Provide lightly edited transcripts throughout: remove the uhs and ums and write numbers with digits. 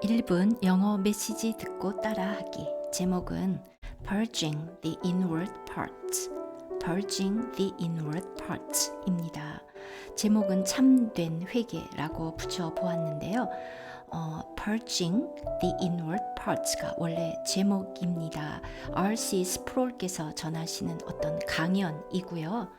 1분 영어 메시지 듣고 따라하기. 제목은 Purging the Inward Parts. Purging the Inward Parts입니다. 제목은 참된 회개라고 붙여보았는데요. Purging the Inward Parts가 원래 제목입니다. R.C. 스프롤께서 전하시는 어떤 강연이고요.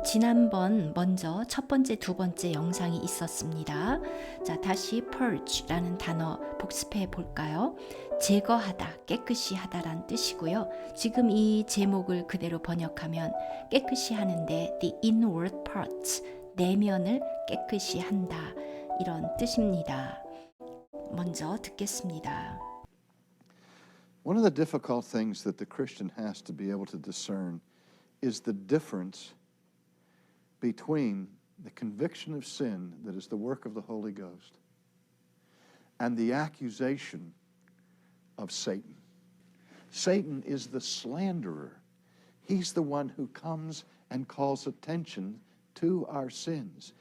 지난번 먼저 첫 번째, 두 번째 영상이 있었습니다. 자, 다시 purge라는 단어 복습해 볼까요? 제거하다, 깨끗이 하다란 뜻이고요. 지금 이 제목을 그대로 번역하면 깨끗이 하는데 the inward parts, 내면을 깨끗이 한다, 이런 뜻입니다. 먼저 듣겠습니다. One of the difficult things that the Christian has to be able to discern is the difference between the conviction of sin that is the work of the Holy Ghost and the accusation of Satan. Satan is the slanderer. He's the one who comes and calls attention to our sins.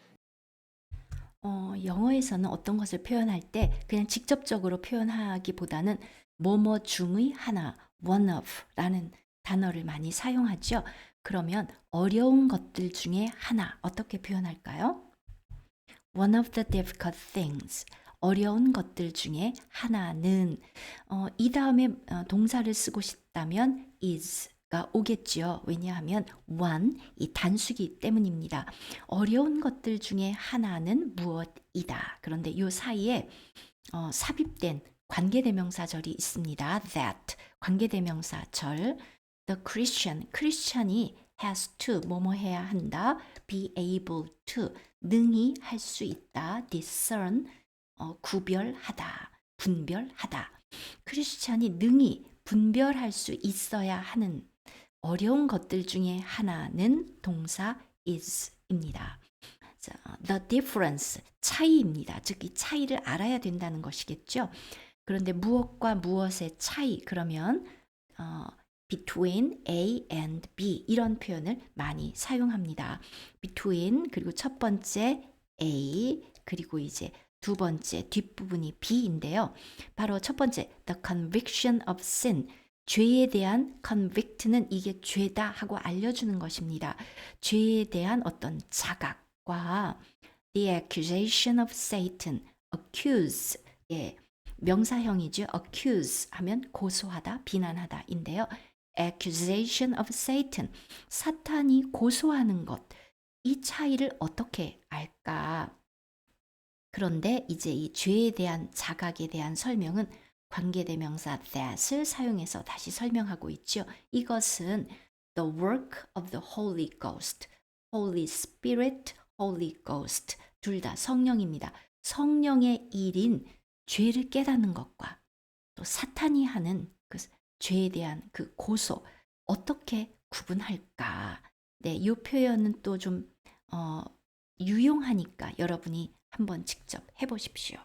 영어에서는 어떤 것을 표현할 때 그냥 직접적으로 표현하기보다는 뭐뭐 중의 하나, one of라는 단어를 많이 사용하죠. 그러면 어려운 것들 중에 하나, 어떻게 표현할까요? One of the difficult things. 어려운 것들 중에 하나는 이 다음에 동사를 쓰고 싶다면 is가 오겠죠. 왜냐하면 one, 이 단수기 때문입니다. 어려운 것들 중에 하나는 무엇이다. 그런데 이 사이에 삽입된 관계대명사절이 있습니다. That, 관계대명사절. The Christian, 크리스천이 has to, 뭐뭐 해야 한다. Be able to, 능히 할 수 있다. Discern, 구별하다, 분별하다. 크리스천이 능히 분별할 수 있어야 하는 어려운 것들 중에 하나는 동사 is입니다. 자, the difference, 차이입니다. 즉, 이 차이를 알아야 된다는 것이겠죠. 그런데 무엇과 무엇의 차이, 그러면 between A and B 이런 표현을 많이 사용합니다. between, 그리고 첫 번째 A, 그리고 이제 두 번째 뒷부분이 B인데요. 바로 첫 번째 the conviction of sin, 죄에 대한 convict는 이게 죄다 하고 알려주는 것입니다. 죄에 대한 어떤 자각과 the accusation of Satan, accuse, 예, 명사형이죠. accuse 하면 고소하다, 비난하다인데요. accusation of Satan, 사탄이 고소하는 것, 이 차이를 어떻게 알까? 그런데 이제 이 죄에 대한 자각에 대한 설명은 관계대명사 that을 사용해서 다시 설명하고 있죠. 이것은 the work of the Holy Ghost, Holy Spirit, Holy Ghost 둘 다 성령입니다. 성령의 일인 죄를 깨닫는 것과 또 사탄이 하는 그 죄에 대한 그 고소, 어떻게 구분할까? 네, 이 표현은 또 좀 유용하니까 여러분이 한번 직접 해보십시오.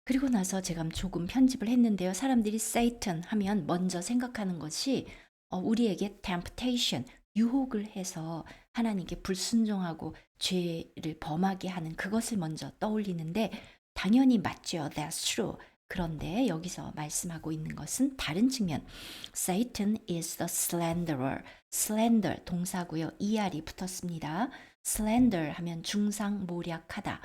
그리고 나서 제가 조금 편집을 했는데요. 사람들이 Satan 하면 먼저 생각하는 것이 우리에게 temptation, 유혹을 해서 하나님께 불순종하고 죄를 범하게 하는 그것을 먼저 떠올리는데 당연히 맞죠. That's true. 그런데 여기서 말씀하고 있는 것은 다른 측면. Satan is the slanderer. slander 동사고요. er이 붙었습니다. slander 하면 중상모략하다.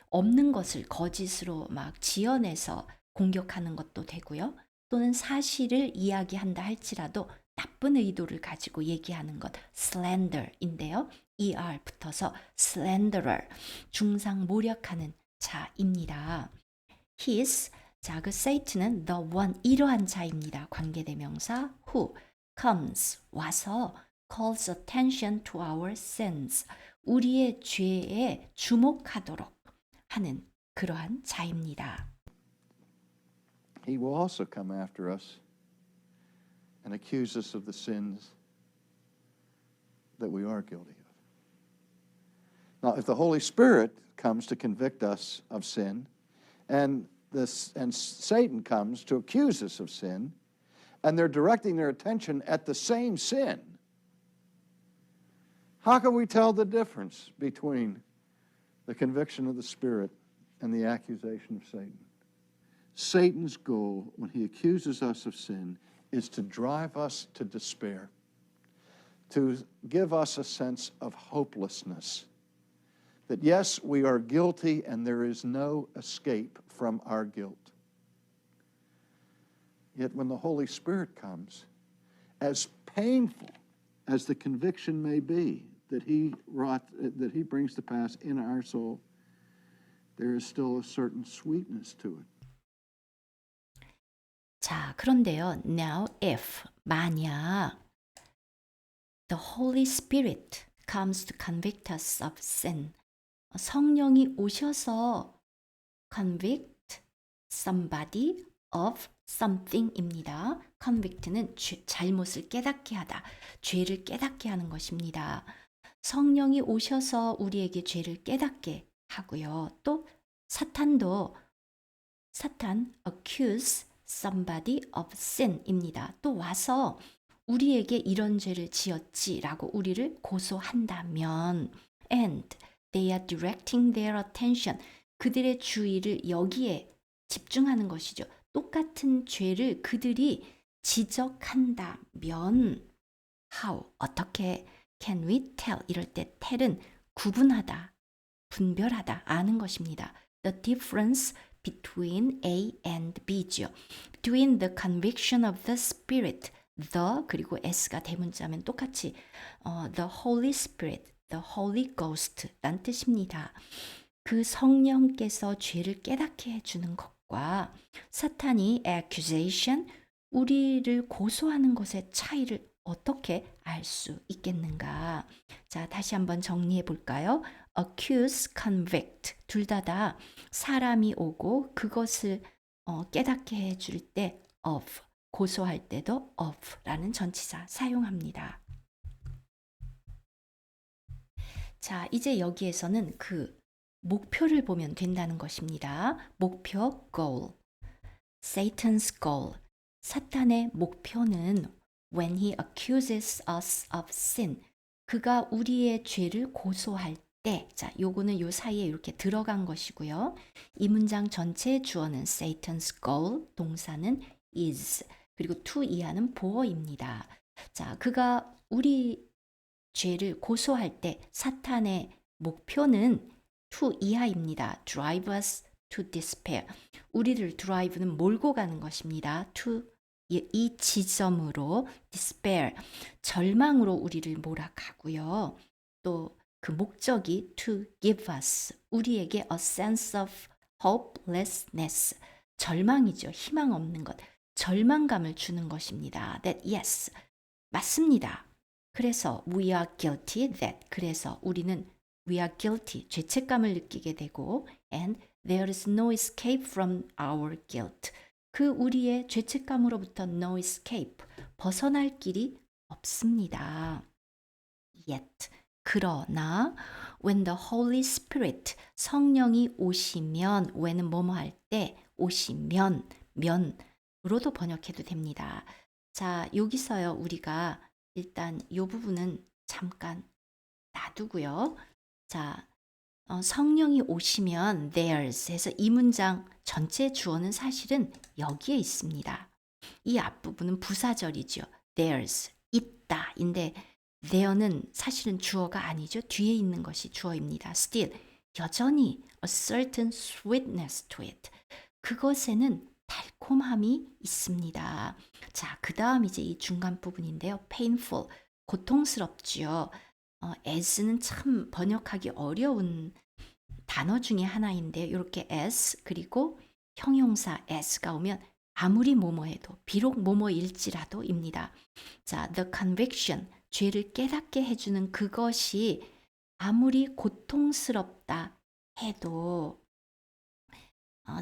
없는 것을 거짓으로 막 지어내서 공격하는 것도 되고요. 또는 사실을 이야기한다 할지라도 나쁜 의도를 가지고 얘기하는 것, slander인데요. er 붙어서 slanderer, 중상모략하는 자입니다. His, 자, 그 Satan은 the one, 이러한 자입니다. 관계대명사 who comes, 와서 calls attention to our sins, 우리의 죄에 주목하도록 하는 그러한 자입니다. He will also come after us and accuse us of the sins that we are guilty of. Now, if the Holy Spirit comes to convict us of sin, and Satan comes to accuse us of sin, and they're directing their attention at the same sin, How can we tell the difference between the conviction of the Spirit and the accusation of Satan? Satan's goal when he accuses us of sin is to drive us to despair, to give us a sense of hopelessness. That yes, we are guilty and there is no escape from our guilt. Yet when the Holy Spirit comes, as painful as the conviction may be that he brings to pass in our soul, there is still a certain sweetness to it. 자, 그런데요. Now if 만약 the Holy Spirit comes to convict us of sin. 성령이 오셔서 convict somebody of something입니다. convict는 잘못을 깨닫게 하다, 죄를 깨닫게 하는 것입니다. 성령이 오셔서 우리에게 죄를 깨닫게 하고요. 또 사탄 accuse somebody of sin입니다. 또 와서 우리에게 이런 죄를 지었지라고 우리를 고소한다면 and they are directing their attention. 그들의 주의를 여기에 집중하는 것이죠. 똑같은 죄를 그들이 지적한다면 how, 어떻게 can we tell? 이럴 때 tell은 구분하다, 분별하다, 아는 것입니다. The difference between A and B죠. Between the conviction of the Spirit, the 그리고 S가 대문자면 똑같이 the Holy Spirit, the Holy Ghost 란 뜻입니다. 그 성령께서 죄를 깨닫게 해주는 것과 사탄이 accusation, 우리를 고소하는 것의 차이를 어떻게 알 수 있겠는가? 자, 다시 한번 정리해 볼까요? accuse, convict 둘 다 사람이 오고 그것을 깨닫게 해줄 때 of, 고소할 때도 of라는 전치사 사용합니다. 자, 이제 여기에서는 그 목표를 보면 된다는 것입니다. 목표, goal. Satan's goal. 사탄의 목표는 when he accuses us of sin. 그가 우리의 죄를 고소할 때, 자, 요거는 요 사이에 이렇게 들어간 것이고요. 이 문장 전체의 주어는 Satan's goal, 동사는 is, 그리고 to 이하는 보어입니다. 자, 그가 우리 죄를 고소할 때 사탄의 목표는 to 이하입니다. drive us to despair. 우리를 drive는 몰고 가는 것입니다. to 이 지점으로 despair, 절망으로 우리를 몰아가고요. 또 그 목적이 to give us, 우리에게 a sense of hopelessness, 절망이죠. 희망 없는 것, 절망감을 주는 것입니다. That yes, 맞습니다. 그래서 we are guilty that, 그래서 우리는 we are guilty, 죄책감을 느끼게 되고 and there is no escape from our guilt. 그 우리의 죄책감으로부터 no escape, 벗어날 길이 없습니다. Yet, 그러나 when the Holy Spirit, 성령이 오시면, when은 뭐뭐 할 때, 오시면, 면으로도 번역해도 됩니다. 자, 여기서요 우리가 일단 이 부분은 잠깐 놔두고요. 자, 성령이 오시면 theirs 해서 이 문장 전체 주어는 사실은 여기에 있습니다. 이 앞부분은 부사절이죠. theirs, 있다 인데 there는 사실은 주어가 아니죠. 뒤에 있는 것이 주어입니다. still, 여전히 a certain sweetness to it. 그것에는 달콤함이 있습니다. 자, 그 다음 이제 이 중간 부분인데요. painful, 고통스럽지요. as는 참 번역하기 어려운 단어 중에 하나인데 이렇게 as 그리고 형용사 as가 오면 아무리 뭐뭐해도 비록 뭐뭐일지라도입니다. 자, the conviction, 죄를 깨닫게 해주는 그것이 아무리 고통스럽다 해도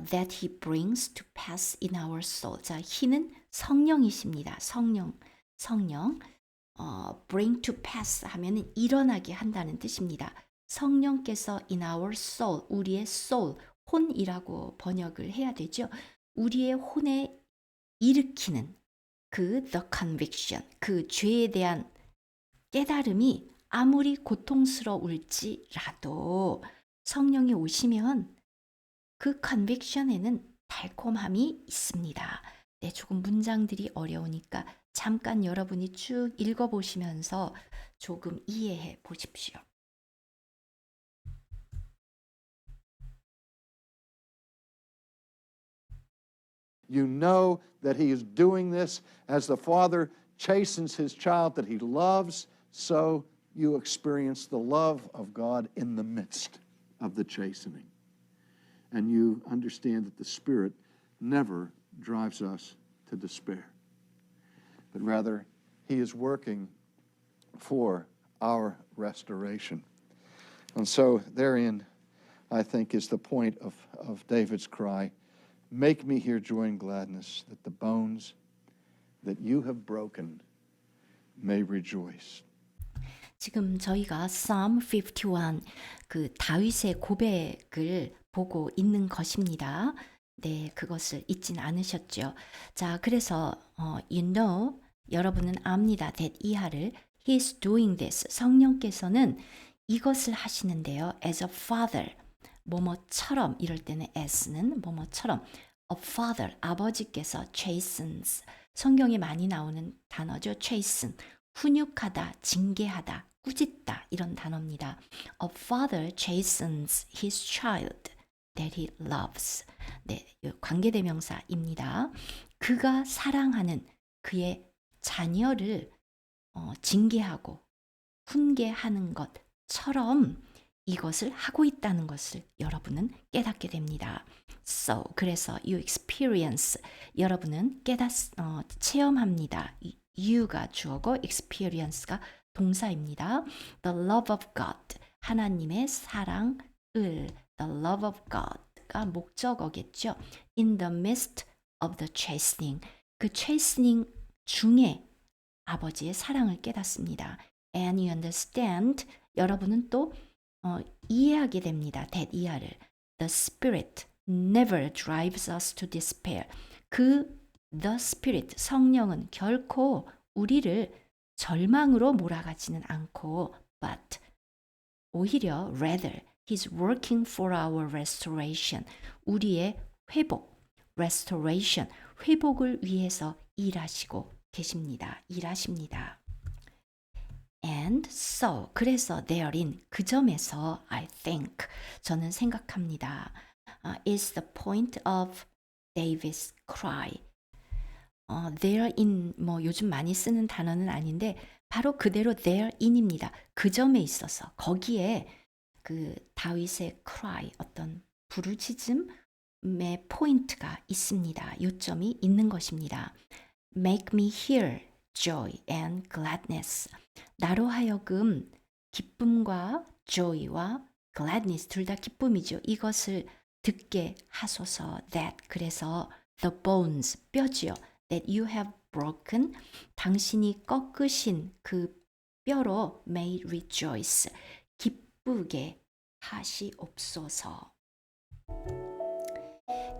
that he brings to pass in our soul. 자, he는 성령이십니다. 성령. bring to pass 하면은 일어나게 한다는 뜻입니다. 성령께서 in our soul, 우리의 soul, 혼이라고 번역을 해야 되죠. 우리의 혼에 일으키는 그 the conviction, 그 죄에 대한 깨달음이 아무리 고통스러울지라도 성령이 오시면 그 컨빅션에는 달콤함이 있습니다. 네, 조금 문장들이 어려우니까 잠깐 여러분이 쭉 읽어보시면서 조금 이해해 보십시오. You know that he is doing this as the father chastens his child that he loves, so you experience the love of God in the midst of the chastening. And you understand that the Spirit never drives us to despair, but rather he is working for our restoration. And so therein, I think, is the point of David's cry, make me hear joy and gladness, that the bones that you have broken may rejoice. 지금 저희가 Psalm 51, 그 다윗의 고백을 보고 있는 것입니다. 네, 그것을 잊진 않으셨죠. 자, 그래서 you know, 여러분은 압니다. that 이하를 He's doing this. 성령께서는 이것을 하시는데요. as a father, 뭐뭐처럼, 이럴 때는 as는 뭐뭐처럼, a father, 아버지께서 chastens, 성경에 많이 나오는 단어죠. chasten, 훈육하다, 징계하다, 꾸짖다, 이런 단어입니다. A father chastens his child that he loves. 네, 관계대명사입니다. 그가 사랑하는 그의 자녀를 징계하고 훈계하는 것처럼 이것을 하고 있다는 것을 여러분은 깨닫게 됩니다. So, 그래서 you experience, 여러분은 체험합니다. you가 주어고 experience가 동사입니다. The love of God, 하나님의 사랑을, the love of God가 목적어겠죠. In the midst of the chastening, 그 chastening 중에 아버지의 사랑을 깨닫습니다. And you understand, 여러분은 또 이해하게 됩니다. that 이하를. The Spirit never drives us to despair. The Spirit, 성령은 결코 우리를 절망으로 몰아가지는 않고, but 오히려 rather, He's working for our restoration. 우리의 회복, restoration, 회복을 위해서 일하시고 계십니다. 일하십니다. And so, 그래서 therein, 그 점에서 I think, 저는 생각합니다. is the point of David's cry. therein, 뭐 요즘 많이 쓰는 단어는 아닌데 바로 그대로 there인입니다. 그 점에 있어서 거기에 그 다윗의 cry, 어떤 부르짖음의 포인트가 있습니다. 요점이 있는 것입니다. Make me hear joy and gladness. 나로 하여금 기쁨과 joy와 gladness, 둘 다 기쁨이죠. 이것을 듣게 하소서. that, 그래서 the bones, 뼈지요. that you have broken, 당신이 꺾으신 그 뼈로 may rejoice, 기쁘게 하시옵소서.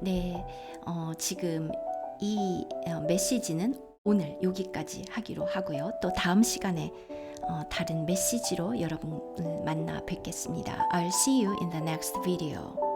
네, 지금 이 메시지는 오늘 여기까지 하기로 하고요. 또 다음 시간에 다른 메시지로 여러분을 만나 뵙겠습니다. I'll see you in the next video.